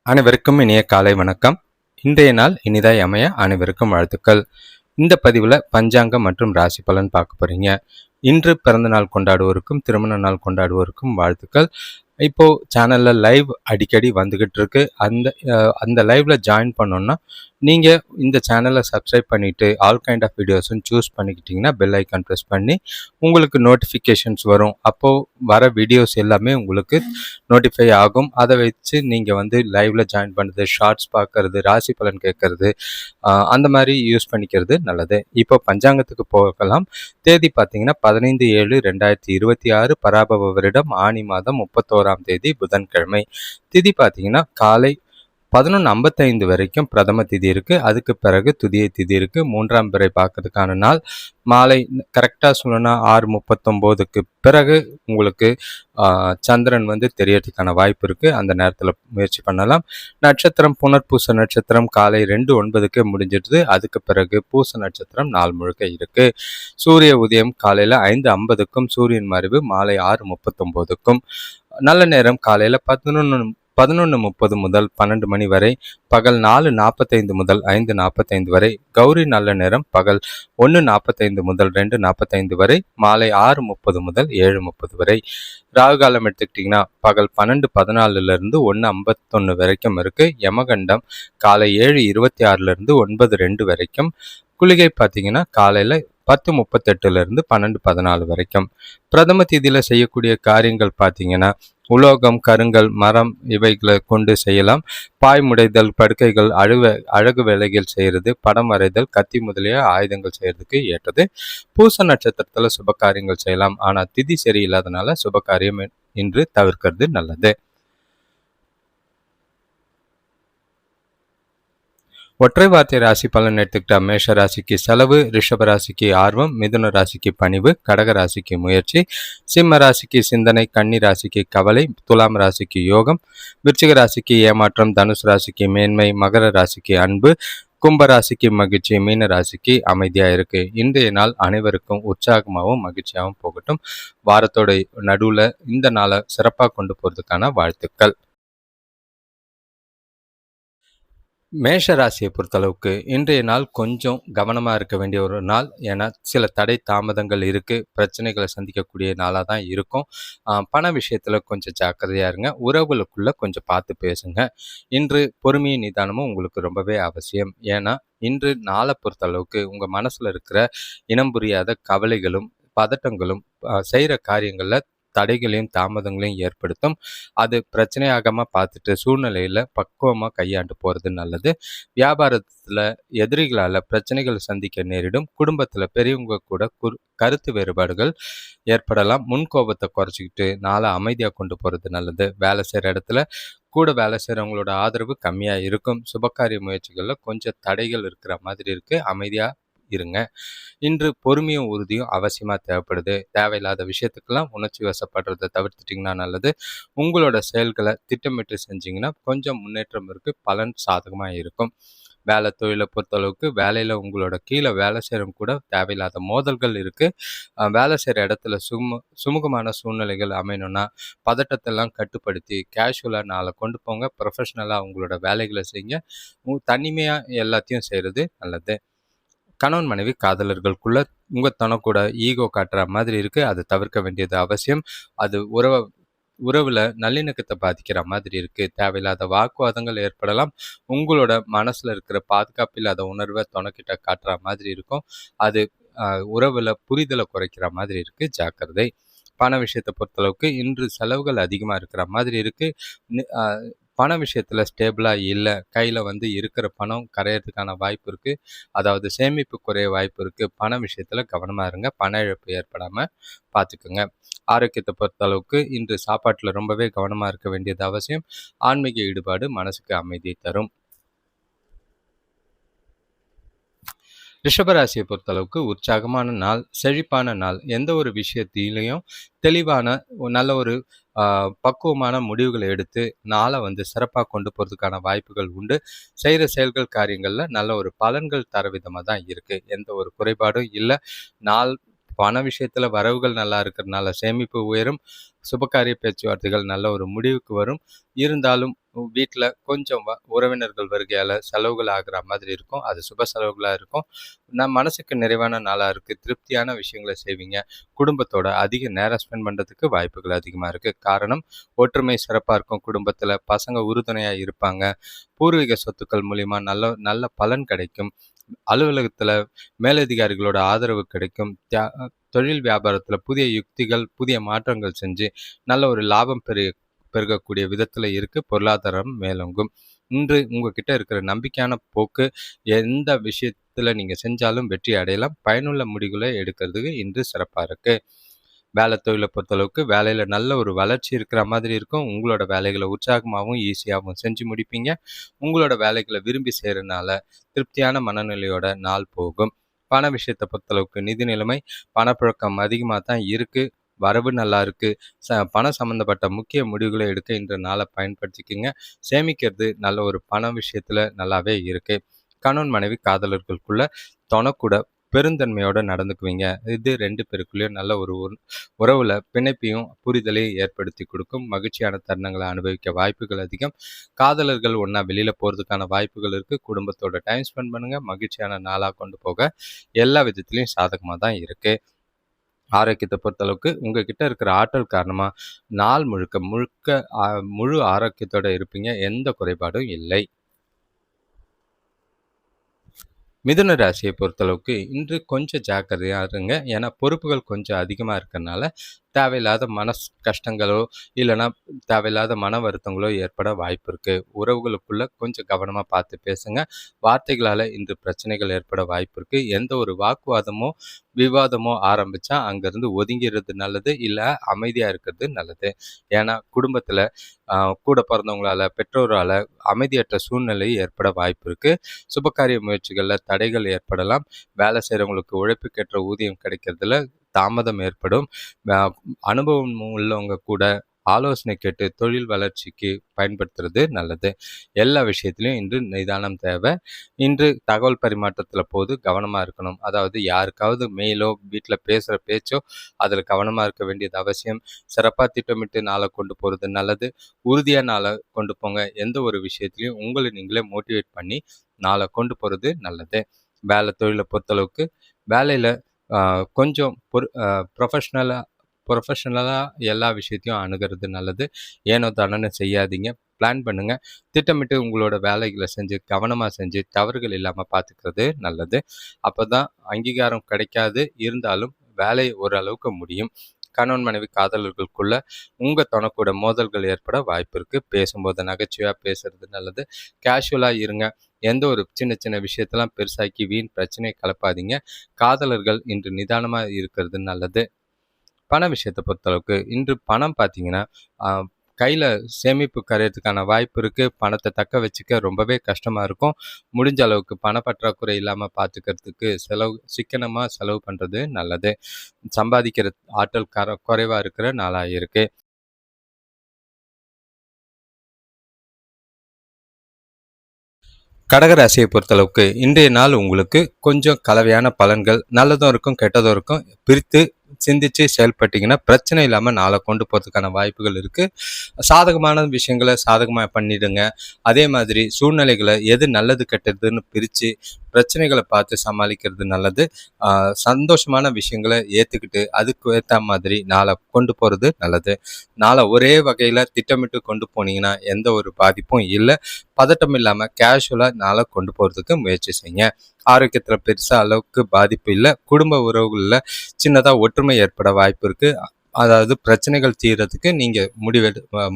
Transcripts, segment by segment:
அனைவருக்கும் இனிய காலை வணக்கம். இன்றைய நாள் இனிதாய் அமைய அனைவருக்கும் வாழ்த்துக்கள். இந்த பதிவில் பஞ்சாங்கம் மற்றும் ராசி பலன் பார்க்க போறீங்க. இன்று பிறந்த நாள் கொண்டாடுவோருக்கும் திருமண நாள் கொண்டாடுவோருக்கும் வாழ்த்துக்கள். இப்போ சேனல்ல லைவ் அடிக்கடி வந்துகிட்டு இருக்கு. அந்த லைவ்ல ஜாயின் பண்ணோம்னா நீங்க இந்த சேனலை சப்ஸ்கிரைப் பண்ணிட்டு ஆல் கைண்ட் ஆஃப் வீடியோஸும் சூஸ் பண்ணிக்கிட்டீங்கன்னா பெல் ஐக்கான் ப்ரெஸ் பண்ணி உங்களுக்கு நோட்டிஃபிகேஷன்ஸ் வரும். அப்போ வர வீடியோஸ் எல்லாமே உங்களுக்கு நோட்டிஃபை ஆகும். அதை வச்சு நீங்க லைவ்ல ஜாயின் பண்ணுறது, ஷார்ட்ஸ் பார்க்கறது, ராசி பலன் கேட்கறது, அந்த மாதிரி யூஸ் பண்ணிக்கிறது நல்லது. இப்போ பஞ்சாங்கத்துக்கு போகலாம். தேதி பார்த்தீங்கன்னா 15/7/2026 பராபவ வருடம் ஆனி மாதம் 31ஆம் தேதி புதன்கிழமை. திதி பார்த்தீங்கன்னா காலை 11:55 வரைக்கும் பிரதம திதி இருக்குது. அதுக்கு பிறகு துதியை திதி இருக்குது. 3ஆம் பிறை பார்க்கறதுக்கான நாள் மாலை கரெக்டாக சொல்லணும்னா 6:39க்கு பிறகு உங்களுக்கு சந்திரன் தெரியறதுக்கான வாய்ப்பு இருக்குது. அந்த நேரத்தில் முயற்சி பண்ணலாம். நட்சத்திரம் புனர்பூச நட்சத்திரம் காலை 2:09க்கு முடிஞ்சிடுது. அதுக்கு பிறகு பூச நட்சத்திரம் நாள் முழுக்க இருக்குது. சூரிய உதயம் காலையில் 5:50க்கும் சூரியன் மறைவு மாலை 6:39க்கும். நல்ல நேரம் காலையில் 11:30 முதல் 12 மணி வரை, பகல் 4:45 முதல் 5:45 வரை, கௌரி நல்ல நேரம் பகல் 1:45 முதல் 2:45 வரை, மாலை 6:30 முதல் 7:30 வரை. ராகு காலம் எடுத்துக்கிட்டிங்கன்னா பகல் 12:14 1:51 வரைக்கும் இருக்குது. யமகண்டம் காலை 7:26 9:02 வரைக்கும். குளிகை பார்த்தீங்கன்னா காலையில் 10:38 12:14 வரைக்கும். பிரதம திதியில் செய்யக்கூடிய காரியங்கள் பார்த்தீங்கன்னா உலோகம், கருங்கல், மரம் இவைகளை கொண்டு செய்யலாம். பாய் முடைதல், படுக்கைகள், அழகு வேலைகள் செய்கிறது, படம் வரைதல், கத்தி முதலிய ஆயுதங்கள் செய்யறதுக்கு ஏற்றது. பூச நட்சத்திரத்தில் சுப காரியங்கள் செய்யலாம். ஆனால் திதி சரியில்லாதனால சுப காரியம் இன்று தவிர்க்கிறது நல்லது. ஒற்றை வார்த்தை ராசி பலன் எடுத்துக்கிட்டா மேஷ ராசிக்கு செலவு, ரிஷப ராசிக்கு ஆர்வம், மிதுன ராசிக்கு பணிவு, கடக ராசிக்கு முயற்சி, சிம்ம ராசிக்கு சிந்தனை, கன்னி ராசிக்கு கவலை, துலாம் ராசிக்கு யோகம், விருச்சிக ராசிக்கு ஏமாற்றம், தனுசு ராசிக்கு மேன்மை, மகர ராசிக்கு அன்பு, கும்ப ராசிக்கு மகிழ்ச்சி, மீன ராசிக்கு அமைதியா இருக்கு. இன்றைய நாள் அனைவருக்கும் உற்சாகமாகவும் மகிழ்ச்சியாகவும் போகட்டும். வாரத்தோட நடுவுல இந்த நாளை சிறப்பாக கொண்டு போறதுக்கான வாழ்த்துக்கள். மேஷ ராசியை பொறுத்தளவுக்கு இன்றைய நாள் கொஞ்சம் கவனமாக இருக்க வேண்டிய ஒரு நாள். ஏன்னா சில தடை தாமதங்கள் இருக்குது. பிரச்சனைகளை சந்திக்கக்கூடிய நாளாக தான் இருக்கும். பண விஷயத்தில் கொஞ்சம் ஜாக்கிரதையாக இருங்க. உறவுகளுக்குள்ளே கொஞ்சம் பார்த்து பேசுங்க. இன்று பொறுமையும் நிதானமும் உங்களுக்கு ரொம்பவே அவசியம். ஏன்னா இன்று நாளை பொறுத்தளவுக்கு உங்கள் மனசில் இருக்கிற இனம் புரியாத கவலைகளும் பதட்டங்களும் செய்கிற காரியங்களில் தடைகளையும் தாமதங்களையும் ஏற்படுத்தும். அது பிரச்சனையாகாமல் பார்த்துட்டு சூழ்நிலையில் பக்குவமாக கையாண்டு போகிறது நல்லது. வியாபாரத்தில் எதிரிகளால் பிரச்சனைகள் சந்திக்க நேரிடும். குடும்பத்தில் பெரியவங்க கூட கருத்து வேறுபாடுகள் ஏற்படலாம். முன்கோபத்தை குறைச்சிக்கிட்டு நாளை அமைதியாக கொண்டு போகிறது நல்லது. வேலை செய்கிற இடத்துல கூட வேலை செய்கிறவங்களோட ஆதரவு கம்மியாக இருக்கும். சுபகாரிய முயற்சிகளில் கொஞ்சம் தடைகள் இருக்கிற மாதிரி இருக்குது. அமைதியாக இருங்க. இன்று பொறுமையும் உறுதியும் அவசியமாக தேவைப்படுது. தேவையில்லாத விஷயத்துக்கெல்லாம் உணர்ச்சி வசப்படுறதை தவிர்த்துட்டிங்கன்னா நல்லது. உங்களோட செயல்களை திட்டமிட்டு செஞ்சிங்கன்னா கொஞ்சம் முன்னேற்றம் இருக்குது. பலன் சாதகமாக இருக்கும். வேலை தொழிலை பொறுத்தளவுக்கு வேலையில் உங்களோட கீழே வேலை செய்கிறவங்க கூட தேவையில்லாத மோதல்கள் இருக்குது. வேலை செய்கிற இடத்துல சுமூகமான சூழ்நிலைகள் அமையணும்னா பதட்டத்தெல்லாம் கட்டுப்படுத்தி கேஷுவலாக நாளை கொண்டு போங்க. ப்ரொஃபஷ்னலாக உங்களோட வேலைகளை செய்யுங்க. தனிமையாக எல்லாத்தையும் செய்கிறது நல்லது. கணவன் மனைவி காதலர்களுக்குள்ள உங்கள் தனக்கூட ஈகோ காட்டுற மாதிரி இருக்குது. அதை தவிர்க்க வேண்டியது அவசியம். அது உறவில் நல்லிணக்கத்தை பாதிக்கிற மாதிரி இருக்குது. தேவையில்லாத வாக்குவாதங்கள் ஏற்படலாம். உங்களோட மனசில் இருக்கிற பாதுகாப்பு இல்லாத உணர்வை துணைக்கிட்ட காட்டுற மாதிரி இருக்கும். அது உறவில் புரிதலை குறைக்கிற மாதிரி இருக்குது. ஜாக்கிரதை. பண விஷயத்தை பொறுத்தளவுக்கு இன்று செலவுகள் அதிகமாக இருக்கிற மாதிரி இருக்குது. பண விஷயத்தில் ஸ்டேபிளாக இல்லை. கையில் இருக்கிற பணம் கரையிறதுக்கான வாய்ப்பு இருக்குது. அதாவது சேமிப்பு குறைய வாய்ப்பு இருக்குது. பண விஷயத்தில் கவனமாக இருங்க. பண இழப்பு ஏற்படாமல் பார்த்துக்குங்க. ஆரோக்கியத்தை பொறுத்தளவுக்கு இன்று சாப்பாட்டில் ரொம்பவே கவனமாக இருக்க வேண்டியது அவசியம். ஆன்மீக ஈடுபாடு மனசுக்கு அமைதியை தரும். ரிஷபராசியை பொறுத்தளவுக்கு உற்சாகமான நாள், செழிப்பான நாள். எந்த ஒரு விஷயத்திலையும் தெளிவான நல்ல ஒரு பக்குவமான முடிவுகளை எடுத்து நாளை சிறப்பாக கொண்டு போகிறதுக்கான வாய்ப்புகள் உண்டு. செய்கிற செயல்கள் காரியங்களில் நல்ல ஒரு பலன்கள் தர விதமாக தான் இருக்குது. எந்த ஒரு குறைபாடும் இல்லை. நாள் பண விஷயத்தில் வரவுகள் நல்லா இருக்கிறதுனால சேமிப்பு உயரும். சுபகாரிய பேச்சுவார்த்தைகள் நல்ல ஒரு முடிவுக்கு வரும். இருந்தாலும் வீட்டில் கொஞ்சம் உறவினர்கள் வருகையால் செலவுகள் ஆகிற மாதிரி இருக்கும். அது சுப செலவுகளாக இருக்கும். மனசுக்கு நிறைவான நாளாக இருக்குது. திருப்தியான விஷயங்களை செய்வீங்க. குடும்பத்தோட அதிக நேரம் ஸ்பெண்ட் பண்ணுறதுக்கு வாய்ப்புகள் அதிகமாக இருக்குது. காரணம், ஒற்றுமை சிறப்பாக இருக்கும். குடும்பத்தில் பசங்க உறுதுணையாக இருப்பாங்க. பூர்வீக சொத்துக்கள் மூலிமா நல்ல நல்ல பலன் கிடைக்கும். அலுவலகத்தில் மேலதிகாரிகளோட ஆதரவு கிடைக்கும். தொழில் வியாபாரத்தில் புதிய யுக்திகள், புதிய மாற்றங்கள் செஞ்சு நல்ல ஒரு லாபம் பெருகக்கூடிய விதத்தில் இருக்குது. பொருளாதாரம் மேலோங்கும். இன்று உங்ககிட்ட இருக்கிற நம்பிக்கையான போக்கு எந்த விஷயத்தில் நீங்கள் செஞ்சாலும் வெற்றி அடையலாம். பயனுள்ள முடிவுகளை எடுக்கிறதுக்கு இன்று சிறப்பாக இருக்குது. வேலை தொழிலை பொறுத்தளவுக்கு வேலையில் நல்ல ஒரு வளர்ச்சி இருக்கிற மாதிரி இருக்கும். உங்களோட வேலைகளை உற்சாகமாகவும் ஈஸியாகவும் செஞ்சு முடிப்பீங்க. உங்களோட வேலைகளை விரும்பி செய்கிறனால திருப்தியான மனநிலையோட நாள் போகும். பண விஷயத்தை பொறுத்தளவுக்கு நிதி நிலைமை, பணப்புழக்கம் அதிகமாக தான் இருக்குது. வரவு நல்லா இருக்குது. பணம் சம்மந்தப்பட்ட முக்கிய முடிவுகளை எடுக்க இன்ற நாளை பயன்படுத்திக்கிங்க. சேமிக்கிறது நல்ல ஒரு பண விஷயத்தில் நல்லாவே இருக்குது. கணவன் மனைவி காதலர்களுக்குள்ள தொணக்கூட பெருந்தன்மையோடு நடந்துக்குவீங்க. இது 2 பேருக்குள்ளேயும் நல்ல ஒரு உறவில் பிணைப்பையும் புரிதலையும் ஏற்படுத்தி கொடுக்கும். மகிழ்ச்சியான தருணங்களை அனுபவிக்க வாய்ப்புகள் அதிகம். காதலர்கள் ஒன்றா வெளியில் போகிறதுக்கான வாய்ப்புகள் இருக்குது. குடும்பத்தோட டைம் ஸ்பெண்ட் பண்ணுங்கள். மகிழ்ச்சியான நாளாக கொண்டு போக எல்லா விதத்துலேயும் சாதகமாக தான் இருக்குது. ஆரோக்கியத்தை பொறுத்தளவுக்கு உங்ககிட்ட இருக்கிற ஆற்றல் காரணமாக நாள் முழுக்க முழுக்க முழு ஆரோக்கியத்தோடு இருப்பீங்க. எந்த குறைபாடும் இல்லை. மிதுன ராசியை பொறுத்தளவுக்கு இன்று கொஞ்சம் ஜாக்கிரதையாக இருங்க. ஏன்னா பொறுப்புகள் கொஞ்சம் அதிகமாக இருக்கிறதுனால தேவையில்லாத கஷ்டங்களோ இல்லைன்னா தேவையில்லாத மன வருத்தங்களோ ஏற்பட வாய்ப்பு இருக்குது. உறவுகளுக்குள்ள கொஞ்சம் கவனமாக பார்த்து பேசுங்க. வார்த்தைகளால் இன்று பிரச்சனைகள் ஏற்பட வாய்ப்பு இருக்குது. எந்த ஒரு வாக்குவாதமோ விவாதமோ ஆரம்பித்தா அங்கேருந்து ஒதுங்கிறது நல்லது, இல்லை அமைதியாக இருக்கிறது நல்லது. ஏன்னா குடும்பத்தில் கூட பிறந்தவங்களால் பெற்றோரால் அமைதியற்ற சூழ்நிலை ஏற்பட வாய்ப்பு இருக்குது. சுபகாரிய முயற்சிகளில் தடைகள் ஏற்படலாம். வேலை செய்கிறவங்களுக்கு உழைப்புக்கேற்ற ஊதியம் கிடைக்கிறதுல தாமதம் ஏற்படும். அனுபவம் உள்ளவங்க கூட ஆலோசனை கேட்டு தொழில் வளர்ச்சிக்கு பயன்படுத்துறது நல்லது. எல்லா விஷயத்துலையும் இன்று நிதானம் தேவை. இன்று தகவல் பரிமாற்றத்தில் போது கவனமாக இருக்கணும். அதாவது யாருக்காவது மெயிலோ வீட்டில் பேசுகிற பேச்சோ அதில் கவனமாக இருக்க வேண்டியது அவசியம். சிறப்பாக திட்டமிட்டு நாளை கொண்டு போகிறது நல்லது. உறுதியாக நாளை கொண்டு போங்க. எந்த ஒரு விஷயத்துலையும் உங்களை நீங்களே மோட்டிவேட் பண்ணி நாளை கொண்டு போகிறது நல்லது. வேலை தொழிலை பொறுத்தளவுக்கு வேலையில் கொஞ்சம் ப்ரொஃபஷ்னலாக எல்லா விஷயத்தையும் அணுகிறது நல்லது. ஏனோ தானோன்னு செய்யாதீங்க. பிளான் பண்ணுங்கள். திட்டமிட்டு உங்களோட வேலைகளை செஞ்சு கவனமாக செஞ்சு தவறுகள் இல்லாமல் பார்த்துக்கிறது நல்லது. அப்போ தான் அங்கீகாரம் கிடைக்காது, இருந்தாலும் வேலை ஓரளவுக்கு முடியும். கணவன் மனைவி காதலர்களுக்குள்ள உங்கள் துணைக்கூட மோதல்கள் ஏற்பட வாய்ப்பு இருக்குது. பேசும்போது நகைச்சுவையாக பேசுறது நல்லது. கேஷுவலாக இருங்க. எந்த ஒரு சின்ன சின்ன விஷயத்தெல்லாம் பெருசாக்கி வீண் பிரச்சனையை கலப்பாதீங்க. காதலர்கள் இன்று நிதானமாக இருக்கிறது நல்லது. பண விஷயத்தை பொறுத்தளவுக்கு இன்று பணம் பார்த்தீங்கன்னா கையில் சேமிப்பு கரையிறதுக்கான வாய்ப்பு இருக்குது. பணத்தை தக்க வச்சுக்க ரொம்பவே கஷ்டமாக இருக்கும். முடிஞ்ச அளவுக்கு பணப்பற்றாக்குறை இல்லாமல் பார்த்துக்கிறதுக்கு சிக்கனமாக செலவு பண்ணுறது நல்லது. சம்பாதிக்கிற ஆற்றல் குறைவாக இருக்கிற நாளாக இருக்குது. கடகராசியை பொறுத்தளவுக்கு இன்றைய நாள் உங்களுக்கு கொஞ்சம் கலவையான பலன்கள், நல்லதும் இருக்கும் கெட்டதும் இருக்கும். பிரித்து சிந்திச்சு செயல்பட்டீங்கன்னா பிரச்சனை இல்லாமல் நாளை கொண்டு போகிறதுக்கான வாய்ப்புகள் இருக்குது. சாதகமான விஷயங்களை சாதகமாக பண்ணிடுங்க. அதே மாதிரி சூழ்நிலைகளை எது நல்லது கெட்டதுன்னு பிரித்து பிரச்சனைகளை பார்த்து சமாளிக்கிறது நல்லது. சந்தோஷமான விஷயங்களை ஏற்றுக்கிட்டு அதுக்கு ஏற்ற மாதிரி நாளை கொண்டு போகிறது நல்லது. நாளை ஒரே வகையில் திட்டமிட்டு கொண்டு போனீங்கன்னா எந்த ஒரு பாதிப்பும் இல்லை. பதட்டம் இல்லாமல் கேஷுவலாக நாளை கொண்டு போகிறதுக்கு முயற்சி செய்யுங்க. ஆரோக்கியத்தில் பெருசாக அளவுக்கு பாதிப்பு இல்லை. குடும்ப உறவுகளில் சின்னதாக ஒற்றுமை ஏற்பட வாய்ப்பு இருக்குது. அதாவது பிரச்சனைகள் தீர்றதுக்கு நீங்கள்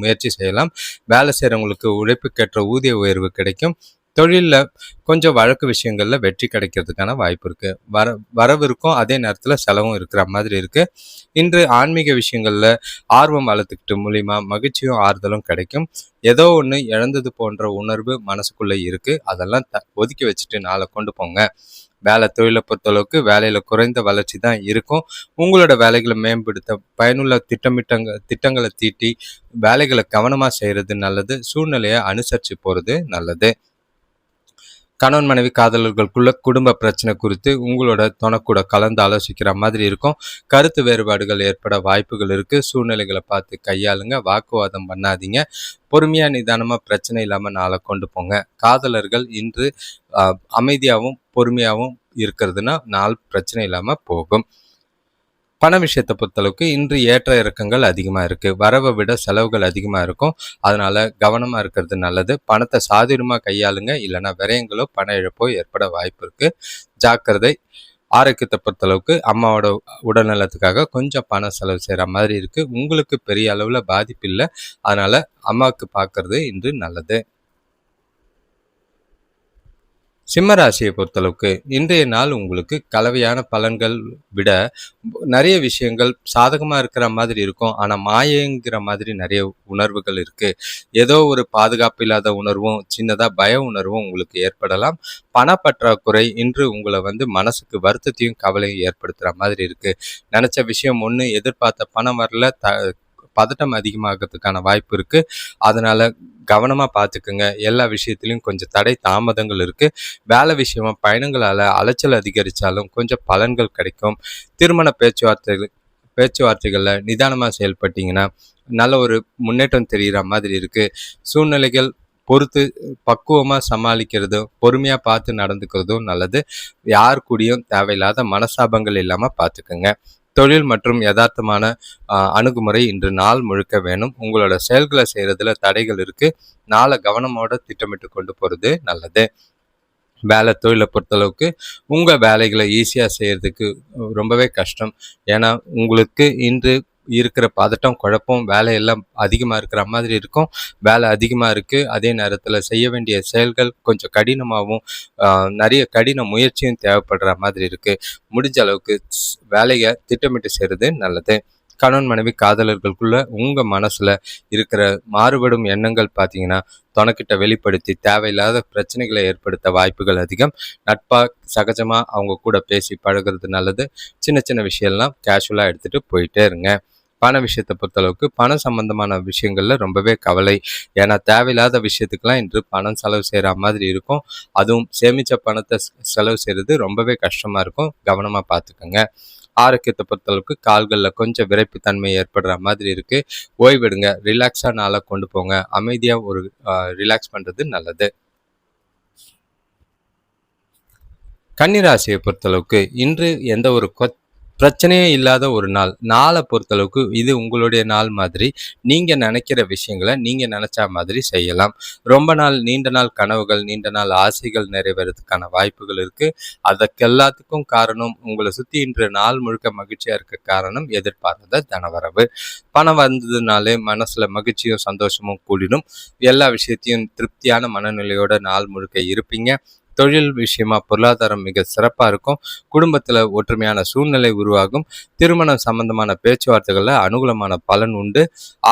முயற்சி செய்யலாம். வேலை செய்கிறவங்களுக்கு உழைப்புக்கேற்ற ஊதிய உயர்வு கிடைக்கும். தொழிலில் கொஞ்சம் வழக்கு விஷயங்களில் வெற்றி கிடைக்கிறதுக்கான வாய்ப்பு இருக்குது. வரவு இருக்கும், அதே நேரத்தில் செலவும் இருக்கிற மாதிரி இருக்குது. இன்று ஆன்மீக விஷயங்களில் ஆர்வம் வளர்த்துக்கிட்டு மூலிமா மகிழ்ச்சியும் ஆறுதலும் கிடைக்கும். ஏதோ ஒன்று இழந்தது போன்ற உணர்வு மனசுக்குள்ளே இருக்குது. அதெல்லாம் ஒதுக்கி வச்சுட்டு நாளை கொண்டு போங்க. வேலை தொழிலை பொறுத்தளவுக்கு வேலையில் குறைந்த வளர்ச்சி தான் இருக்கும். உங்களோட வேலைகளை மேம்படுத்த பயனுள்ள திட்டங்களை தீட்டி வேலைகளை கவனமாக செய்கிறது நல்லது. சூழ்நிலையை அனுசரித்து போகிறது நல்லது. கணவன் மனைவி காதலர்களுக்குள்ள குடும்ப பிரச்சனை குறித்து உங்களோட துணைக்கூட கலந்து ஆலோசிக்கிற மாதிரி இருக்கும். கருத்து வேறுபாடுகள் ஏற்பட வாய்ப்புகள் இருக்கு. சூழ்நிலைகளை பார்த்து கையாளுங்க. வாக்குவாதம் பண்ணாதீங்க. பொறுமையா நிதானமா பிரச்சனை இல்லாம நாளை கொண்டு போங்க. காதலர்கள் இன்று அமைதியாகவும் பொறுமையாகவும் இருக்கிறதுனா நாள் பிரச்சனை இல்லாம போகும். பண விஷயத்தை பொறுத்தளவுக்கு இன்று ஏற்ற இறக்கங்கள் அதிகமாக இருக்குது. வரவை விட செலவுகள் அதிகமாக இருக்கும். அதனால் கவனமாக இருக்கிறது நல்லது. பணத்தை சாதுரியமாக கையாளுங்க. இல்லைன்னா விரயங்களோ பண இழப்போ ஏற்பட வாய்ப்பு இருக்குது. ஜாக்கிரதை. ஆரோக்கியத்தை பொறுத்தளவுக்கு அம்மாவோட உடல்நலத்துக்காக கொஞ்சம் பணம் செலவு செய்கிற மாதிரி இருக்குது. உங்களுக்கு பெரிய அளவில் பாதிப்பு இல்லை. அதனால் அம்மாவுக்கு பார்க்கறது இன்று நல்லது. சிம்ம ராசியை பொறுத்தளவுக்கு இன்றைய நாள் உங்களுக்கு கலவையான பலன்கள் விட நிறைய விஷயங்கள் சாதகமாக இருக்கிற மாதிரி இருக்கும். ஆனால் மாயங்கிற மாதிரி நிறைய உணர்வுகள் இருக்குது. ஏதோ ஒரு பாதுகாப்பு இல்லாத உணர்வும் சின்னதாக பய உணர்வும் உங்களுக்கு ஏற்படலாம். பணப்பற்றாக்குறை இன்று உங்களை மனசுக்கு வருத்தத்தையும் கவலையும் ஏற்படுத்துகிற மாதிரி இருக்குது. நினச்ச விஷயம் ஒன்று, எதிர்பார்த்த பணம் வரல, பதட்டம் அதிகமாகிறதுக்கான வாய்ப்பு இருக்குது. அதனால் கவனமாக பார்த்துக்குங்க. எல்லா விஷயத்துலையும் கொஞ்சம் தடை தாமதங்கள் இருக்குது. வேலை விஷயமா பயணங்களால் அலைச்சல் அதிகரித்தாலும் கொஞ்சம் பலன்கள் கிடைக்கும். திருமண பேச்சுவார்த்தைகளில் நிதானமாக செயல்பட்டீங்கன்னா நல்ல ஒரு முன்னேற்றம் தெரிகிற மாதிரி இருக்குது. சூழ்நிலைகள் பொறுத்து பக்குவமாக சமாளிக்கிறதும் பொறுமையாக பார்த்து நடந்துக்கிறதும் நல்லது. யார் கூடயும் தேவையில்லாத மனசாபங்கள் இல்லாமல் பார்த்துக்குங்க. தொழில் மற்றும் யதார்த்தமான அணுகுமுறை இன்று நாள் முழுக்க வேணும். உங்களோட செயல்களை செய்கிறதுல தடைகள் இருக்குது. நாளை கவனமோட திட்டமிட்டு கொண்டு போகிறது நல்லது. வேலை தொழிலை பொறுத்தளவுக்கு உங்கள் வேலைகளை ஈஸியாக செய்கிறதுக்கு ரொம்பவே கஷ்டம். ஏன்னா உங்களுக்கு இன்று இருக்கிற பதட்டம் குழப்பம் வேலையெல்லாம் அதிகமாக இருக்கிற மாதிரி இருக்கும். வேலை அதிகமாக இருக்குது. அதே நேரத்தில் செய்ய வேண்டிய செயல்கள் கொஞ்சம் கடினமாகவும் நிறைய கடின முயற்சியும் தேவைப்படுற மாதிரி இருக்குது. முடிஞ்ச அளவுக்கு வேலையை திட்டமிட்டு செய்கிறது நல்லது. கணவன் மனைவி காதலர்களுக்குள்ள உங்கள் மனசில் இருக்கிற மாறுபடும் எண்ணங்கள் பார்த்தீங்கன்னா துணைக்கிட்ட வெளிப்படுத்தி தேவையில்லாத பிரச்சனைகளை ஏற்படுத்த வாய்ப்புகள் அதிகம். நட்பாக சகஜமாக அவங்க கூட பேசி பழகிறது நல்லது. சின்ன சின்ன விஷயம்லாம் கேஷுவலாக எடுத்துகிட்டு போயிட்டே இருங்க. பண விஷயத்தை பொறுத்தளவுக்கு பணம் சம்பந்தமான விஷயங்கள்ல ரொம்பவே கவலை. ஏன்னா தேவையில்லாத விஷயத்துக்கெல்லாம் இன்று பணம் செலவு செய்கிற மாதிரி இருக்கும். அதுவும் சேமித்த பணத்தை செலவு செய்கிறது ரொம்பவே கஷ்டமாக இருக்கும். கவனமாக பார்த்துக்கோங்க. ஆரோக்கியத்தை பொறுத்தளவுக்கு கால்களில் கொஞ்சம் விரைப்புத்தன்மை ஏற்படுற மாதிரி இருக்குது. ஓய்வெடுங்க. ரிலாக்ஸாக நாளாக கொண்டு போங்க. அமைதியாக ஒரு ரிலாக்ஸ் பண்ணுறது நல்லது. கன்னிராசியை பொறுத்தளவுக்கு இன்று எந்த ஒரு பிரச்சனையே இல்லாத ஒரு நாள். நாளை பொறுத்தளவுக்கு இது உங்களுடைய நாள் மாதிரி. நீங்கள் நினைக்கிற விஷயங்களை நீங்கள் நினச்சா மாதிரி செய்யலாம். ரொம்ப நாள் நீண்ட நாள் கனவுகள் நீண்ட நாள் ஆசைகள் நிறைவேறதுக்கான வாய்ப்புகள் இருக்குது. அதற்கு எல்லாத்துக்கும் காரணம் உங்களை சுற்றி இன்று நாள் முழுக்க மகிழ்ச்சியாக இருக்க காரணம் எதிர்பார்த்த தனவரவு. பணம் வந்ததுனாலே மனசில் மகிழ்ச்சியும் சந்தோஷமும் கூடிடும். எல்லா விஷயத்தையும் திருப்தியான மனநிலையோட நாள் முழுக்க இருப்பீங்க. தொழில் விஷயமா பொருளாதாரம் மிக சிறப்பாக இருக்கும். குடும்பத்தில் ஒற்றுமையான சூழ்நிலை உருவாகும். திருமணம் சம்பந்தமான பேச்சுவார்த்தைகளில் அனுகூலமான பலன் உண்டு.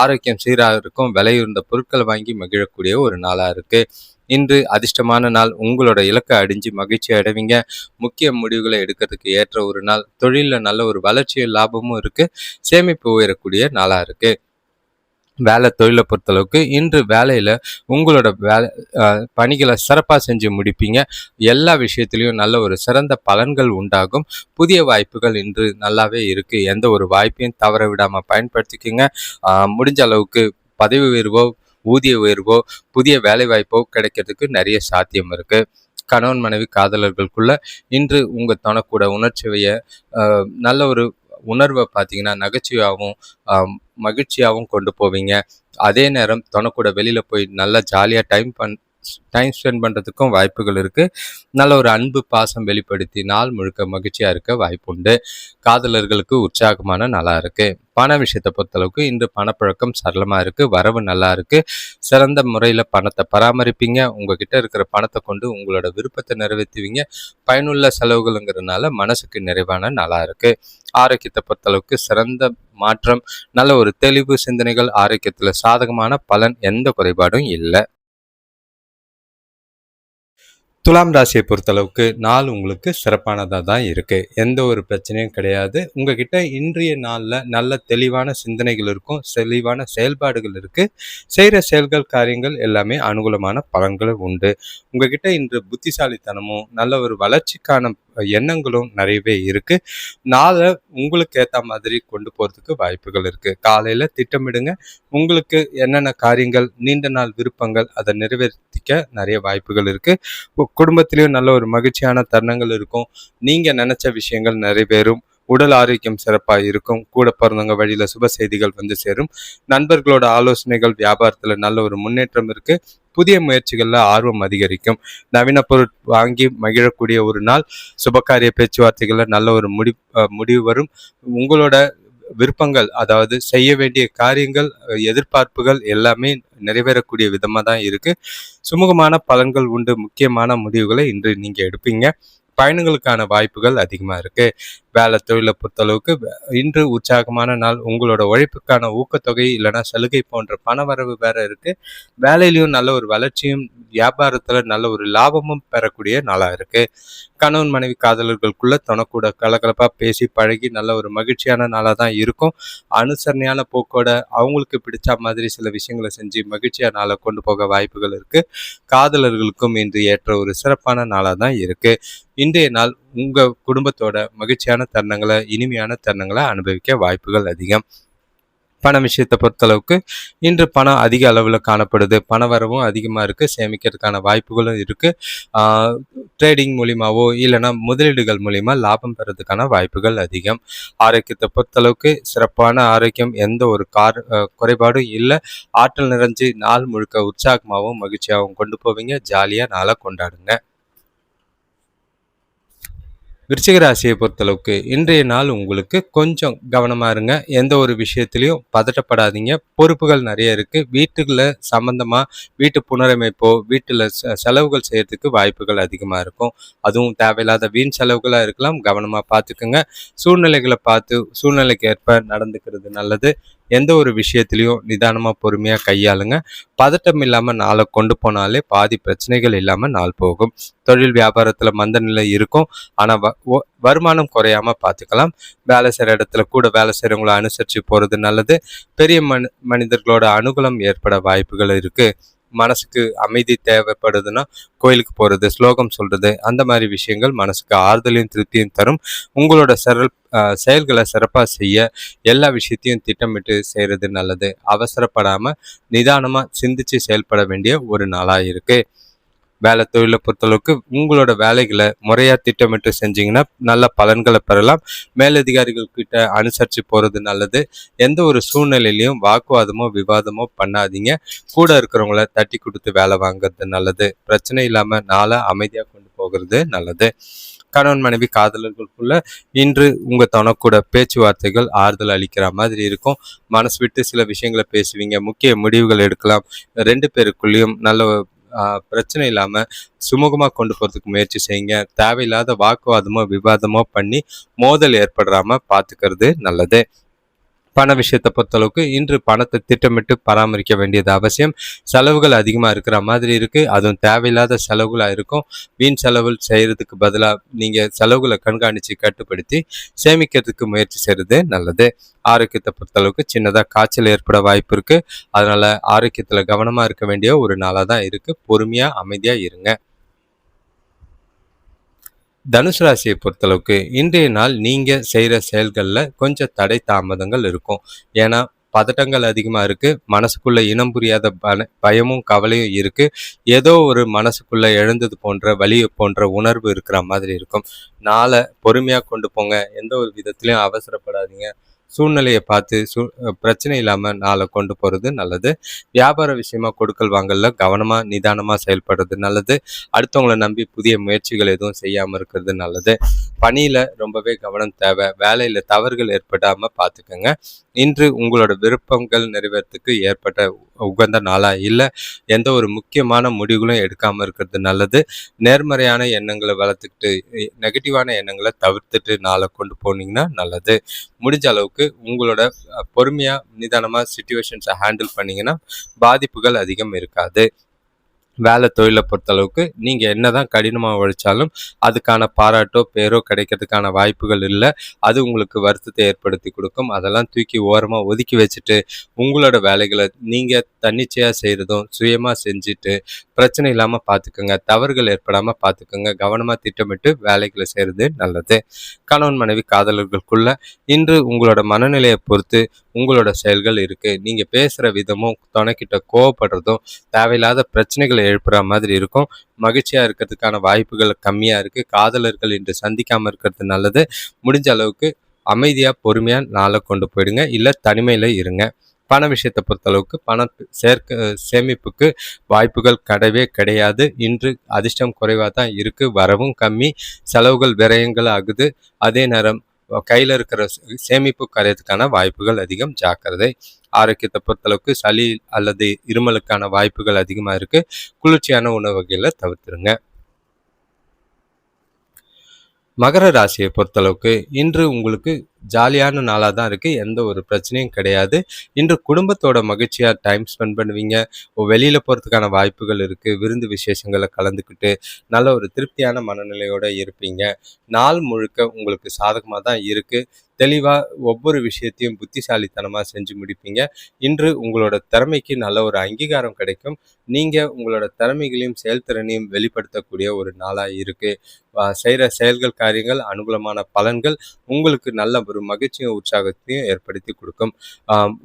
ஆரோக்கியம் சீராக இருக்கும். விலையுறந்த பொருட்கள் வாங்கி மகிழக்கூடிய ஒரு நாளாக இருக்குது. இன்று அதிர்ஷ்டமான நாள். உங்களோட இலக்கை அடைஞ்சு மகிழ்ச்சி அடைவீங்க. முக்கிய முடிவுகளை எடுக்கிறதுக்கு ஏற்ற ஒரு நாள். தொழிலில் நல்ல ஒரு வளர்ச்சியும் லாபமும் இருக்குது. சேமிப்பு உயரக்கூடிய நாளாக இருக்குது. வேலை தொழிலை பொறுத்தளவுக்கு இன்று வேலையில் உங்களோட பணிகளை சிறப்பாக செஞ்சு முடிப்பீங்க. எல்லா விஷயத்துலையும் நல்ல ஒரு சிறந்த பலன்கள் உண்டாகும். புதிய வாய்ப்புகள் இன்று நல்லாவே இருக்குது. எந்த ஒரு வாய்ப்பையும் தவற விடாமல் பயன்படுத்திக்கோங்க. முடிஞ்ச அளவுக்கு பதவி உயர்வோ ஊதிய உயர்வோ புதிய வேலை வாய்ப்போ கிடைக்கிறதுக்கு நிறைய சாத்தியம் இருக்குது. கணவன் மனைவி காதலர்களுக்குள்ள இன்று உங்கள் தனக்கூட உணர்ச்சியை நல்ல ஒரு உணர்வை பார்த்தீங்கன்னா நகைச்சுவையாகவும் மகிழ்ச்சியாகவும் கொண்டு போவீங்க. அதே நேரம் துணைக்கூட வெளியில் போய் நல்லா ஜாலியாக டைம் ஸ்பெண்ட் பண்ணுறதுக்கும் வாய்ப்புகள் இருக்குது. நல்ல ஒரு அன்பு பாசம் வெளிப்படுத்தி நாள் முழுக்க மகிழ்ச்சியாக இருக்க வாய்ப்பு உண்டு. காதலர்களுக்கு உற்சாகமான நாளாக இருக்குது. பண விஷயத்தை பொறுத்தளவுக்கு இன்று பணப்பழக்கம் சரளமாக இருக்குது. வரவு நல்லா இருக்குது. சிறந்த முறையில் பணத்தை பராமரிப்பீங்க. உங்ககிட்ட இருக்கிற பணத்தை கொண்டு உங்களோட விருப்பத்தை நிறைவேற்றுவீங்க. பயனுள்ள செலவுகளுங்கிறதுனால மனசுக்கு நிறைவான நாளாக இருக்குது. ஆரோக்கியத்தை பொறுத்தளவுக்கு சிறந்த மாற்றம். நல்ல ஒரு தெளிவு சிந்தனைகள். ஆரோக்கியத்தில் சாதகமான பலன். எந்த குறைபாடும் இல்லை. துலாம் ராசியை பொறுத்தளவுக்கு நாள் உங்களுக்கு சிறப்பானதாக தான் இருக்குது. எந்த ஒரு பிரச்சனையும் கிடையாது. உங்ககிட்ட இன்றைய நாளில் நல்ல தெளிவான சிந்தனைகள் இருக்கும், தெளிவான செயல்பாடுகள் இருக்குது. செய்கிற செயல்கள் காரியங்கள் எல்லாமே அனுகூலமான பலன்கள் உண்டு. உங்ககிட்ட இன்று புத்திசாலித்தனமும் நல்ல ஒரு வளர்ச்சிக்கான எண்ணங்களும் நிறையவே இருக்குது. நாளை உங்களுக்கு ஏற்ற மாதிரி கொண்டு போகிறதுக்கு வாய்ப்புகள் இருக்குது. காலையில் திட்டமிடுங்க. உங்களுக்கு என்னென்ன காரியங்கள் நீண்ட நாள் விருப்பங்கள் அதை நிறைவேற்றிக்க நிறைய வாய்ப்புகள் இருக்குது. குடும்பத்திலையும் நல்ல ஒரு மகிழ்ச்சியான தருணங்கள் இருக்கும். நீங்கள் நினச்ச விஷயங்கள் நிறைவேறும். உடல் ஆரோக்கியம் சிறப்பாக இருக்கும். கூட பிறந்தவங்க வழியில் சுப செய்திகள் வந்து சேரும். நண்பர்களோட ஆலோசனைகள், வியாபாரத்தில் நல்ல ஒரு முன்னேற்றம் இருக்குது. புதிய முயற்சிகளில் ஆர்வம் அதிகரிக்கும். நவீன பொருள் வாங்கி மகிழக்கூடிய ஒரு நாள். சுபகாரிய பேச்சுவார்த்தைகளில் நல்ல ஒரு முடிவு வரும். உங்களோட விருப்பங்கள், அதாவது செய்ய வேண்டிய காரியங்கள், எதிர்பார்ப்புகள் எல்லாமே நிறைவேறக்கூடிய விதமாக தான் இருக்குது. சுமூகமான பலன்கள் உண்டு. முக்கியமான முடிவுகளை இன்று நீங்கள் எடுப்பீங்க. பயணங்களுக்கான வாய்ப்புகள் அதிகமாக இருக்குது. வேலை தொழிலை பொறுத்தளவுக்கு இன்று உற்சாகமான நாள். உங்களோட உழைப்புக்கான ஊக்கத்தொகை இல்லைன்னா சலுகை போன்ற பண வரவு வேற இருக்குது. வேலையிலையும் நல்ல ஒரு வளர்ச்சியும், வியாபாரத்தில் நல்ல ஒரு லாபமும் பெறக்கூடிய நாளாக இருக்குது. கணவன் மனைவி காதலர்களுக்குள்ள தனக்கூட கலகலப்பாக பேசி பழகி நல்ல ஒரு மகிழ்ச்சியான நாளாக தான் இருக்கும். அனுசரணையான போக்கோட அவங்களுக்கு பிடிச்ச மாதிரி சில விஷயங்களை செஞ்சு மகிழ்ச்சியான நாளை கொண்டு போக வாய்ப்புகள் இருக்குது. காதலர்களுக்கும் இன்று ஏற்ற ஒரு சிறப்பான நாளாக தான் இருக்குது. இன்றைய நாள் உங்கள் குடும்பத்தோட மகிழ்ச்சியான தருணங்களை, இனிமையான தருணங்களை அனுபவிக்க வாய்ப்புகள் அதிகம். பண விஷயத்தை பொறுத்தளவுக்கு இன்று பணம் அதிக அளவில் காணப்படுது. பண வரவும் அதிகமாக இருக்குது. சேமிக்கிறதுக்கான வாய்ப்புகளும் இருக்குது. ட்ரேடிங் மூலியமாவோ இல்லைன்னா முதலீடுகள் மூலிமா லாபம் பெறதுக்கான வாய்ப்புகள் அதிகம். ஆரோக்கியத்தை பொறுத்தளவுக்கு சிறப்பான ஆரோக்கியம், எந்த ஒரு குறைபாடும் இல்லை. ஆற்றல் நிறைஞ்சு நாள் முழுக்க உற்சாகமாகவும் மகிழ்ச்சியாகவும் கொண்டு போவீங்க. ஜாலியாக நாளை கொண்டாடுங்க. விருச்சிக ராசியை பொறுத்தளவுக்கு இன்றைய நாள் உங்களுக்கு கொஞ்சம் கவனமாக இருங்க. எந்த ஒரு விஷயத்துலையும் பதட்டப்படாதீங்க. பொறுப்புகள் நிறைய இருக்குது. வீட்டுக்குள்ள சம்மந்தமாக வீட்டு புனரமைப்போ வீட்டில் செலவுகள் செய்கிறதுக்கு வாய்ப்புகள் அதிகமாக இருக்கும். அதுவும் தேவையில்லாத வீண் செலவுகளாக இருக்கலாம். கவனமாக பார்த்துக்குங்க. சூழ்நிலைகளை பார்த்து சூழ்நிலைக்கு ஏற்ப நடந்துக்கிறது நல்லது. எந்த ஒரு விஷயத்துலையும் நிதானமாக பொறுமையாக கையாளுங்க. பதட்டம் இல்லாமல் நாளை கொண்டு போனாலே பாதி பிரச்சனைகள் இல்லாமல் நாள் போகும். தொழில் வியாபாரத்தில் மந்த நிலை இருக்கும். ஆனால் வருமானம் குறையாமல் பார்த்துக்கலாம். வேலை செய்கிற இடத்துல கூட வேலை செய்கிறவங்கள அனுசரித்து போகிறது நல்லது. பெரிய மனிதர்களோட அனுகூலம் ஏற்பட வாய்ப்புகள் இருக்குது. மனசுக்கு அமைதி தேவைப்படுதுன்னா கோயிலுக்கு போகிறது, ஸ்லோகம் சொல்கிறது, அந்த மாதிரி விஷயங்கள் மனசுக்கு ஆறுதலையும் திருப்தியும் தரும். உங்களோட செயல்களை சிறப்பாக செய்ய எல்லா விஷயத்தையும் திட்டமிட்டு செய்கிறது நல்லது. அவசரப்படாமல் நிதானமாக சிந்திச்சு செயல்பட வேண்டிய ஒரு நாளாக இருக்குது. வேலை தொழிலை பொறுத்தளவுக்கு உங்களோட வேலைகளை முறையாக திட்டமிட்டு செஞ்சீங்கன்னா நல்ல பலன்களை பெறலாம். மேலதிகாரிகள் கிட்ட அனுசரித்து போகிறது நல்லது. எந்த ஒரு சூழ்நிலையிலையும் வாக்குவாதமோ விவாதமோ பண்ணாதீங்க. கூட இருக்கிறவங்கள தட்டி கொடுத்து வேலை வாங்குறது நல்லது. பிரச்சனை இல்லாமல் நாளை அமைதியாக கொண்டு போகிறது நல்லது. கணவன் மனைவி காதலர்களுக்குள்ள இன்று உங்கள் தனக்கூட பேச்சுவார்த்தைகள் ஆறுதல் அளிக்கிற மாதிரி இருக்கும். மனசு விட்டு சில விஷயங்களை பேசுவீங்க. முக்கிய முடிவுகள் எடுக்கலாம். 2 பேருக்குள்ளேயும் நல்ல பிரச்சனை இல்லாமல் சுமூகமாக கொண்டு போகிறதுக்கு முயற்சி செய்யுங்க. தேவையில்லாத வாக்குவாதமோ விவாதமோ பண்ணி மோதல் ஏற்படாமல் பார்த்துக்கிறது நல்லது. பண விஷயத்தை பொறுத்தளவுக்கு இன்று பணத்தை திட்டமிட்டு பராமரிக்க வேண்டியது அவசியம். செலவுகள் அதிகமாக இருக்கிற மாதிரி இருக்குது. அதுவும் தேவையில்லாத செலவுகளாக இருக்கும். வீண் செலவு செய்கிறதுக்கு பதிலாக நீங்கள் செலவுகளை கண்காணித்து கட்டுப்படுத்தி சேமிக்கிறதுக்கு முயற்சி செய்கிறது நல்லது. ஆரோக்கியத்தை பொறுத்தளவுக்கு சின்னதாக காய்ச்சல் ஏற்பட வாய்ப்பு இருக்குது. அதனால் ஆரோக்கியத்தில் கவனமாக இருக்க வேண்டிய ஒரு நாளாக தான் இருக்குது. பொறுமையாக அமைதியாக இருங்க. தனுசு ராசியை பொறுத்தளவுக்கு இன்றைய நாள் நீங்கள் செய்கிற செயல்களில் கொஞ்சம் தடை தாமதங்கள் இருக்கும். ஏன்னா பதட்டங்கள் அதிகமாக இருக்குது. மனசுக்குள்ளே இனம் புரியாத பயமும் கவலையும் இருக்குது. ஏதோ ஒரு மனசுக்குள்ளே எழுந்தது போன்ற வலி போன்ற உணர்வு இருக்கிற மாதிரி இருக்கும். நாளை பொறுமையாக கொண்டு போங்க. எந்த ஒரு விதத்துலையும் அவசரப்படாதீங்க. சூழ்நிலையை பார்த்து பிரச்சனை இல்லாமல் நாளை கொண்டு போகிறது நல்லது. வியாபார விஷயமா கொடுக்கல் வாங்கல கவனமாக நிதானமாக செயல்படுறது நல்லது. அடுத்தவங்களை நம்பி புதிய முயற்சிகள் எதுவும் செய்யாமல் இருக்கிறது நல்லது. பணியில் ரொம்பவே கவனம் தேவை. வேலையில் தவறுகள் ஏற்படாமல் பார்த்துக்கோங்க. இன்று உங்களோட விருப்பங்கள் நிறைவேறத்துக்கு ஏற்பட்ட உகந்த நாளாக இல்லை. எந்த ஒரு முக்கியமான முடிவுகளும் எடுக்காமல் இருக்கிறது நல்லது. நேர்மறையான எண்ணங்களை வளர்த்துக்கிட்டு நெகட்டிவான எண்ணங்களை தவிர்த்துட்டு நாளை கொண்டு போனீங்கன்னா நல்லது. முடிஞ்ச அளவுக்கு உங்களோட பொறுமையாக நிதானமாக சிச்சுவேஷன்ஸை ஹேண்டில் பண்ணிங்கன்னா பாதிப்புகள் அதிகம் இருக்காது. வேலை தொழிலை பொறுத்தளவுக்கு நீங்கள் என்னதான் கடினமாக உழைச்சாலும் அதுக்கான பாராட்டோ பேரோ கிடைக்கிறதுக்கான வாய்ப்புகள் இல்லை. அது உங்களுக்கு வருத்தத்தை ஏற்படுத்தி கொடுக்கும். அதெல்லாம் தூக்கி ஓரமாக ஒதுக்கி வச்சுட்டு உங்களோட வேலைகளை நீங்கள் தன்னிச்சையாக செய்கிறதும் சுயமாக செஞ்சுட்டு பிரச்சனை இல்லாமல் பார்த்துக்கோங்க. தவறுகள் ஏற்படாமல் பார்த்துக்கோங்க. கவனமாக திட்டமிட்டு வேலைகளை செய்கிறது நல்லது. கணவன் மனைவி காதலர்களுக்குள்ள இன்று உங்களோட மனநிலையை பொறுத்து உங்களோட செயல்கள் இருக்குது. நீங்கள் பேசுகிற விதமும் துணைக்கிட்ட கோவப்படுறதும் தேவையில்லாத பிரச்சனைகளை எழுப்புற மாதிரி இருக்கும். மகிழ்ச்சியாக இருக்கிறதுக்கான வாய்ப்புகள் கம்மியாக இருக்குது. காதலர்கள் இன்று சந்திக்காமல் இருக்கிறது நல்லது. முடிஞ்ச அளவுக்கு அமைதியாக பொறுமையாக நாளை கொண்டு போயிடுங்க. இல்லை தனிமையில் இருங்க. பண விஷயத்தை பொறுத்தளவுக்கு பணம் சேமிப்புக்கு வாய்ப்புகள் கிடையவே கிடையாது. இன்று அதிர்ஷ்டம் குறைவாக தான் இருக்குது. வரவும் கம்மி, செலவுகள் விரயங்கள் ஆகுது. அதே நேரம் கையில் இருக்கிற சேமிப்பு கரையறதுக்கான வாய்ப்புகள் அதிகம். ஜாக்கிரதை. ஆரோக்கியத்தை பொறுத்தளவுக்கு சளி அல்லது இருமலுக்கான வாய்ப்புகள் அதிகமாக இருக்குது. குளிர்ச்சியான உணவு வகைகளை தவிர்த்துருங்க. மகர ராசியை பொறுத்தளவுக்கு இன்று உங்களுக்கு ஜாலியான நாளாக தான் இருக்குது. எந்த ஒரு பிரச்சனையும் கிடையாது. இன்று குடும்பத்தோட மகிழ்ச்சியாக டைம் ஸ்பெண்ட் பண்ணுவீங்க. வெளியில் போகிறதுக்கான வாய்ப்புகள் இருக்குது. விருந்து விசேஷங்களை கலந்துக்கிட்டு நல்ல ஒரு திருப்தியான மனநிலையோடு இருப்பீங்க. நாள் முழுக்க உங்களுக்கு சாதகமாக தான் இருக்குது. தெளிவாக ஒவ்வொரு விஷயத்தையும் புத்திசாலித்தனமாக செஞ்சு முடிப்பீங்க. இன்று உங்களோட திறமைக்கு நல்ல ஒரு அங்கீகாரம் கிடைக்கும். நீங்கள் உங்களோட திறமைகளையும் செயல்திறனையும் வெளிப்படுத்தக்கூடிய ஒரு நாளாக இருக்குது. செய்கிற செயல்கள் காரியங்கள் அனுகூலமான பலன்கள் உங்களுக்கு நல்ல ஒரு மகிழ்ச்சியும் உற்சாகத்தையும் ஏற்படுத்தி கொடுக்கும்.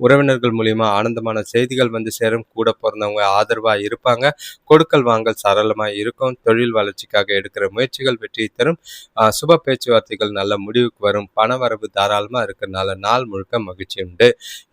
உறவினர்கள் மூலிமா ஆனந்தமான செய்திகள் வந்து சேரும். கூட பிறந்தவங்க ஆதரவாக இருப்பாங்க. கொடுக்கல் வாங்கல் சரளமாக இருக்கும். தொழில் வளர்ச்சிக்காக எடுக்கிற முயற்சிகள் வெற்றி தரும். சுப பேச்சுவார்த்தைகள் நல்ல முடிவுக்கு வரும். பண வரவு தாராளமாக இருக்கிறதுனால நாள் முழுக்க மகிழ்ச்சி உண்டு.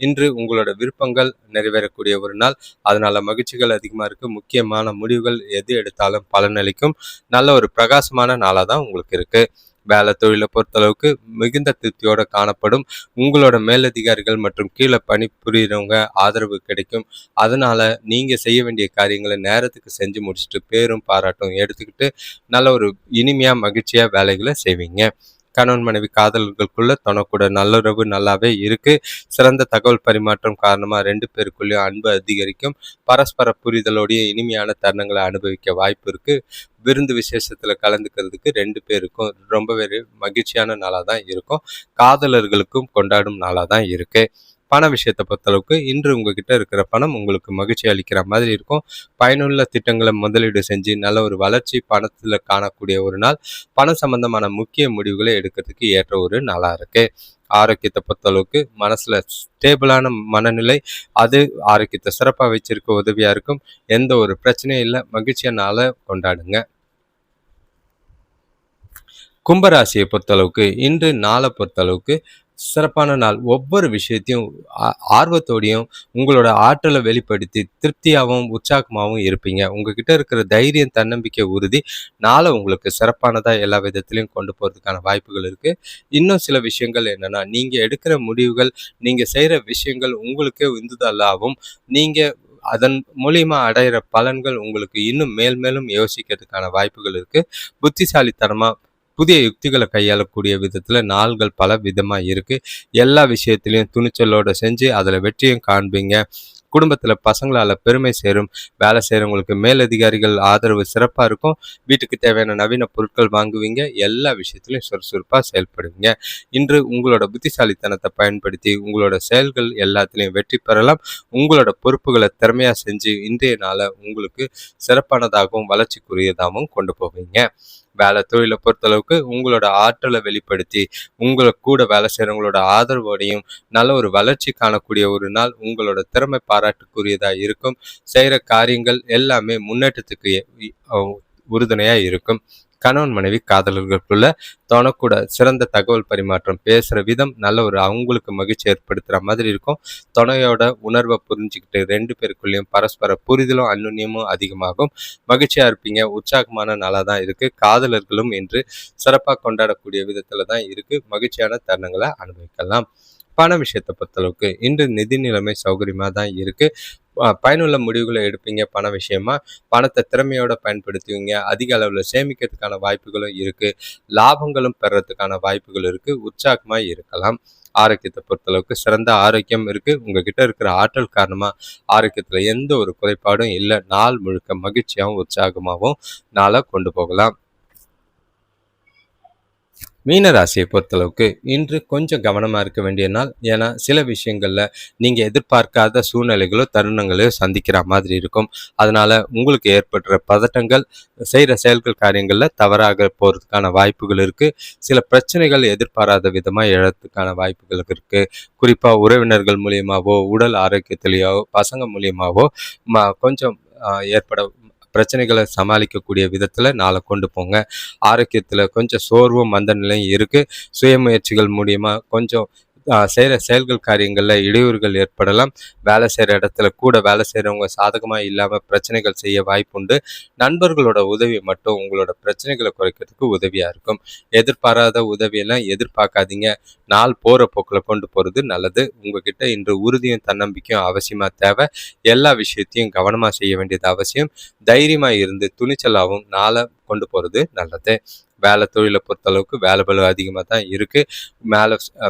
இன்று உங்களோட விருப்பங்கள் நிறைவேறக்கூடிய ஒரு நாள். அதனால மகிழ்ச்சிகள் அதிகமாக இருக்குது. முக்கியமான முடிவுகள் எது எடுத்தாலும் பலனளிக்கும். நல்ல ஒரு பிரகாசமான நாளாக தான் உங்களுக்கு இருக்குது. வேலை தொழிலை பொறுத்தளவுக்கு மிகுந்த திருப்தியோடு காணப்படும். உங்களோட மேலதிகாரிகள் மற்றும் கீழே பணிபுரிகிறவங்க ஆதரவு கிடைக்கும். அதனால நீங்கள் செய்ய வேண்டிய காரியங்களை நேரத்துக்கு செஞ்சு முடிச்சுட்டு பேரும் பாராட்டும் எடுத்துக்கிட்டு நல்ல ஒரு இனிமையாக மகிழ்ச்சியாக வேலைகளை செய்வீங்க. கணவன் மனைவி காதலர்களுக்குள்ள தனக்கூட நல்லுறவு நல்லாவே இருக்கு. சிறந்த தகவல் பரிமாற்றம் காரணமா 2 பேருக்குள்ளேயும் அன்பு அதிகரிக்கும். பரஸ்பர புரிதலோடைய இனிமையான தருணங்களை அனுபவிக்க வாய்ப்பு இருக்கு. விருந்து விசேஷத்துல கலந்துக்கிறதுக்கு 2 பேருக்கும் ரொம்பவே மகிழ்ச்சியான நாளாக தான் இருக்கும். காதலர்களுக்கும் கொண்டாடும் நாளாக தான் இருக்கு. பண விஷயத்தை பொறுத்தளவுக்கு இன்று உங்ககிட்ட இருக்கிற பணம் உங்களுக்கு மகிழ்ச்சி அளிக்கிற மாதிரி இருக்கும். பயனுள்ள திட்டங்களை முதலீடு செஞ்சு நல்ல ஒரு வளர்ச்சி பணத்தில் காணக்கூடிய ஒரு நாள். பணம் சம்பந்தமான முக்கிய முடிவுகளை எடுக்கிறதுக்கு ஏற்ற ஒரு நாளாக இருக்கு. ஆரோக்கியத்தை பொறுத்தளவுக்கு மனசுல ஸ்டேபிளான மனநிலை அது ஆரோக்கியத்தை சிறப்பாக வச்சிருக்க உதவியா இருக்கும். எந்த ஒரு பிரச்சனையும் இல்லை. மகிழ்ச்சியான கொண்டாடுங்க. கும்பராசியை பொறுத்தளவுக்கு இன்று நாளை பொறுத்தளவுக்கு சிறப்பான நாள். ஒவ்வொரு விஷயத்தையும் ஆர்வத்தோடையும் உங்களோட ஆற்றலை வெளிப்படுத்தி திருப்தியாகவும் உற்சாகமாகவும் இருப்பீங்க. உங்ககிட்ட இருக்கிற தைரியம், தன்னம்பிக்கை, உறுதி நாளை உங்களுக்கு சிறப்பானதாக எல்லா விதத்திலையும் கொண்டு போகிறதுக்கான வாய்ப்புகள் இருக்குது. இன்னும் சில விஷயங்கள் என்னென்னா, நீங்கள் எடுக்கிற முடிவுகள், நீங்கள் செய்கிற விஷயங்கள் உங்களுக்கே உந்துதலாகவும் நீங்கள் அதன் மூலியமாக அடையிற பலன்கள் உங்களுக்கு இன்னும் மேலும் யோசிக்கிறதுக்கான வாய்ப்புகள் இருக்குது. புத்திசாலித்தனமாக புதிய யுக்திகளை கையாளக்கூடிய விதத்தில் நாள்கள் பல விதமாக இருக்குது. எல்லா விஷயத்திலையும் துணிச்சலோடு செஞ்சு அதில் வெற்றியும் காண்பீங்க. குடும்பத்தில் பசங்களால் பெருமை சேரும். வேலை செய்கிறவங்களுக்கு மேலதிகாரிகள் ஆதரவு சிறப்பாக இருக்கும். வீட்டுக்கு தேவையான நவீன பொருட்கள் வாங்குவீங்க. எல்லா விஷயத்திலையும் சுறுசுறுப்பாக செயல்படுவீங்க. இன்று உங்களோட புத்திசாலித்தனத்தை பயன்படுத்தி உங்களோட செயல்கள் எல்லாத்துலேயும் வெற்றி பெறலாம். உங்களோட பொறுப்புகளை திறமையாக செஞ்சு இன்றைய நாளை உங்களுக்கு சிறப்பானதாகவும் வளர்ச்சிக்குரியதாகவும் கொண்டு போவீங்க. வேலை தொழிலை பொறுத்தளவுக்கு உங்களோட ஆற்றலை வெளிப்படுத்தி உங்களுக்கு கூட வேலை செய்கிறவங்களோட ஆதரவோடையும் நல்ல ஒரு வளர்ச்சி காணக்கூடிய ஒரு நாள். உங்களோட திறமை பாராட்டுக்குரியதாக இருக்கும். செய்கிற காரியங்கள் எல்லாமே முன்னேற்றத்துக்கு உறுதுணையாக இருக்கும். கணவன் மனைவி காதலர்களுக்குள்ள தனக்கூட சிறந்த தகவல் பரிமாற்றம், பேசுகிற விதம் நல்ல ஒரு அவங்களுக்கு மகிழ்ச்சி ஏற்படுத்துகிற மாதிரி இருக்கும். துணையோட உணர்வை புரிஞ்சுக்கிட்டு 2 பேருக்குள்ளேயும் பரஸ்பர புரிதலும் அந்யுன்யமும் அதிகமாகும். மகிழ்ச்சியாக இருப்பீங்க. உற்சாகமான நாளாக தான் இருக்குது. காதலர்களும் இன்று சிறப்பாக கொண்டாடக்கூடிய விதத்தில் தான் இருக்குது. மகிழ்ச்சியான தருணங்களை அனுபவிக்கலாம். பண விஷயத்தை பொறுத்தளவுக்கு இன்று நிதி நிலைமை சௌகரியமாக தான் இருக்குது. பயனுள்ள முடிவுகளை எடுப்பீங்க பண விஷயமா. பணத்தை திறமையோட பயன்படுத்துவீங்க. அதிக அளவுல சேமிக்கிறதுக்கான வாய்ப்புகளும் இருக்கு. லாபங்களும் பெறதுக்கான வாய்ப்புகள் இருக்கு. உற்சாகமா இருக்கலாம். ஆரோக்கியத்தை பொறுத்தளவுக்கு சிறந்த ஆரோக்கியம் இருக்கு. உங்ககிட்ட இருக்கிற ஆற்றல் காரணமா ஆரோக்கியத்துல எந்த ஒரு குறைபாடும் இல்லை. நாள் முழுக்க மகிழ்ச்சியாகவும் உற்சாகமாகவும் நாளை கொண்டு போகலாம். மீன ராசியை பொறுத்தளவுக்கு இன்று கொஞ்சம் கவனமாக இருக்க வேண்டிய நாள். ஏன்னா சில விஷயங்களில் நீங்கள் எதிர்பார்க்காத சூழ்நிலைகளோ தருணங்களையோ சந்திக்கிற மாதிரி இருக்கும். அதனால் உங்களுக்கு ஏற்படுற பதட்டங்கள் செய்கிற செயல்கள் காரியங்களில் தவறாக போகிறதுக்கான வாய்ப்புகள் இருக்குது. சில பிரச்சனைகள் எதிர்பாராத விதமாக எழறதுக்கான வாய்ப்புகள் இருக்குது. குறிப்பாக உறவினர்கள் மூலியமாகவோ உடல் ஆரோக்கியத்திலேயோ பசங்க மூலியமாகவோ கொஞ்சம் ஏற்பட பிரச்சனைகளை சமாளிக்கக்கூடிய விதத்தில் நாளை கொண்டு போங்க. ஆரோக்கியத்தில் கொஞ்சம் சோர்வும் மந்த நிலையும் இருக்குது. சுயமுயற்சிகள் மூலியமாக கொஞ்சம் செய்கிற செயல்கள் காரியங்களில் இடையூறுகள் ஏற்படலாம். வேலை செய்கிற இடத்துல கூட வேலை செய்கிறவங்க சாதகமாக இல்லாமல் பிரச்சனைகள் செய்ய வாய்ப்புண்டு. நண்பர்களோட உதவி மட்டும் உங்களோட பிரச்சனைகளை குறைக்கிறதுக்கு உதவியாக இருக்கும். எதிர்பாராத உதவியெல்லாம் எதிர்பார்க்காதீங்க. நாள் போகிற போக்கில் கொண்டு போகிறது நல்லது. உங்ககிட்ட இன்று உறுதியும் தன்னம்பிக்கையும் அவசியமாக தேவை. எல்லா விஷயத்தையும் கவனமாக செய்ய வேண்டியது அவசியம். தைரியமாக இருந்து துணிச்சலாகவும் நாளை கொண்டு போகிறது நல்லது. வேலை தொழிலை பொறுத்தளவுக்கு வேலை பளு அதிகமாக தான் இருக்குது.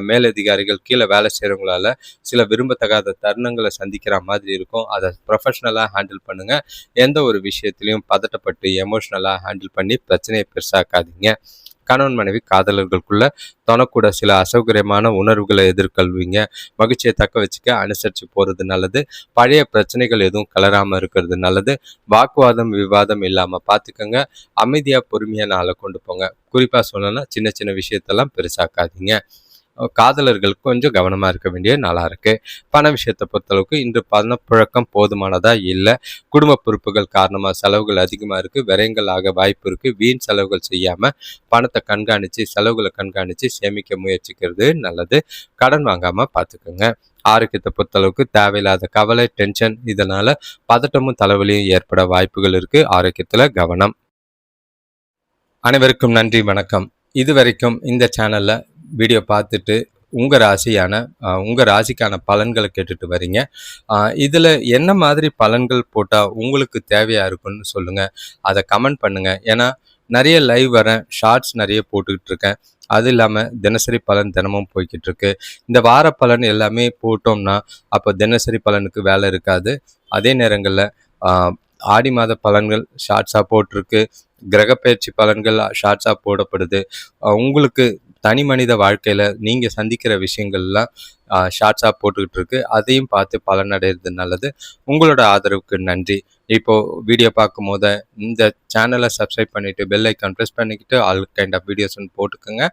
மேலதிகாரிகள் கீழே வேலை செய்கிறவங்களால சில விரும்பத்தகாத தருணங்களை சந்திக்கிற மாதிரி இருக்கும். அதை ப்ரொஃபஷ்னலாக ஹேண்டில் பண்ணுங்கள். எந்த ஒரு விஷயத்துலையும் பதட்டப்பட்டு எமோஷ்னலாக ஹேண்டில் பண்ணி பிரச்சனையை பெருசாக்காதீங்க. கணவன் மனைவி காதலர்களுக்குள்ள தனக்கூட சில அசௌகரியமான உணர்வுகளை எதிர்கொள்வீங்க. மகிழ்ச்சியை தக்க வச்சுக்க அனுசரித்து போகிறது நல்லது. பழைய பிரச்சனைகள் எதுவும் கலராமல் இருக்கிறது நல்லது. வாக்குவாதம் விவாதம் இல்லாமல் பார்த்துக்கோங்க. அமைதியாக பொறுமையாக நாளை கொண்டு போங்க. குறிப்பாக சொல்லணும்னா சின்ன சின்ன விஷயத்தெல்லாம் பெருசாக்காதீங்க. காதலர்கள் கொஞ்சம் கவனமாக இருக்க வேண்டிய நாளாக இருக்குது. பண விஷயத்தை பொறுத்தளவுக்கு இன்று பணப்புழக்கம் போதுமானதாக இல்லை. குடும்ப பொறுப்புகள் காரணமாக செலவுகள் அதிகமாக இருக்குது. விரயங்கள் ஆக வாய்ப்பு இருக்குது. வீண் செலவுகள் செய்யாமல் பணத்தை கண்காணித்து செலவுகளை கண்காணித்து சேமிக்க முயற்சிக்கிறது நல்லது. கடன் வாங்காமல் பார்த்துக்கோங்க. ஆரோக்கியத்தை பொறுத்தளவுக்கு தேவையில்லாத கவலை டென்ஷன் இதனால் பதட்டமும் தலைவலியும் ஏற்பட வாய்ப்புகள் இருக்குது. ஆரோக்கியத்தில் கவனம். அனைவருக்கும் நன்றி, வணக்கம். இதுவரைக்கும் இந்த சேனலில் வீடியோ பார்த்துட்டு உங்கள் ராசிக்கான பலன்களை கேட்டுட்டு வரீங்க. இதில் என்ன மாதிரி பலன்கள் போட்டால் உங்களுக்கு தேவையாக இருக்குன்னு சொல்லுங்கள். அதை கமெண்ட் பண்ணுங்கள். ஏன்னா நிறைய லைவ் வரேன், ஷார்ட்ஸ் நிறைய போட்டுக்கிட்டு இருக்கேன். அது இல்லாமல் தினசரி பலன் தினமும் போய்கிட்டு இருக்கு. இந்த வார பலன் எல்லாமே போட்டோம்னா அப்போ தினசரி பலனுக்கு வேலை இருக்காது. அதே நேரங்களில் ஆடி மாத பலன்கள் ஷார்ட்ஸாக போட்டிருக்கு. கிரகப்பெயர்ச்சி பலன்கள் ஷார்ட்ஸாக போடப்படுது. உங்களுக்கு தனி மனித வாழ்க்கையில் நீங்கள் சந்திக்கிற விஷயங்கள்லாம் ஷார்ட்ஸாக போட்டுக்கிட்டு இருக்கு. அதையும் பார்த்து பலனடைகிறது நல்லது. உங்களோட ஆதரவுக்கு நன்றி. இப்போது வீடியோ பார்க்கும் போது இந்த சேனலை சப்ஸ்கிரைப் பண்ணிவிட்டு பெல் ஐக்கான் ப்ரெஸ் பண்ணிக்கிட்டு ஆல் கைண்ட் ஆஃப் வீடியோஸ்ன்னு போட்டுக்கோங்க.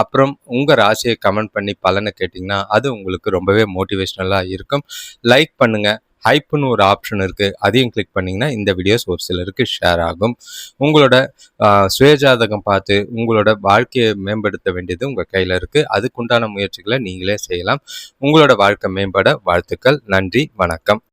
அப்புறம் உங்கள் ராசியை கமெண்ட் பண்ணி பலனை கேட்டிங்கன்னா அது உங்களுக்கு ரொம்பவே மோட்டிவேஷ்னலாக இருக்கும். லைக் பண்ணுங்கள். ஹைப்புன்னு ஒரு ஆப்ஷன் இருக்குது, அதையும் கிளிக் பண்ணிங்கன்னா இந்த வீடியோஸ் ஒரு சிலருக்கு ஷேர் ஆகும். உங்களோட சுயஜாதகம் பார்த்து உங்களோட வாழ்க்கையை மேம்படுத்த வேண்டியது உங்கள் கையில் இருக்குது. அதுக்குண்டான முயற்சிகளை நீங்களே செய்யலாம். உங்களோட வாழ்க்கை மேம்பட வாழ்த்துக்கள். நன்றி, வணக்கம்.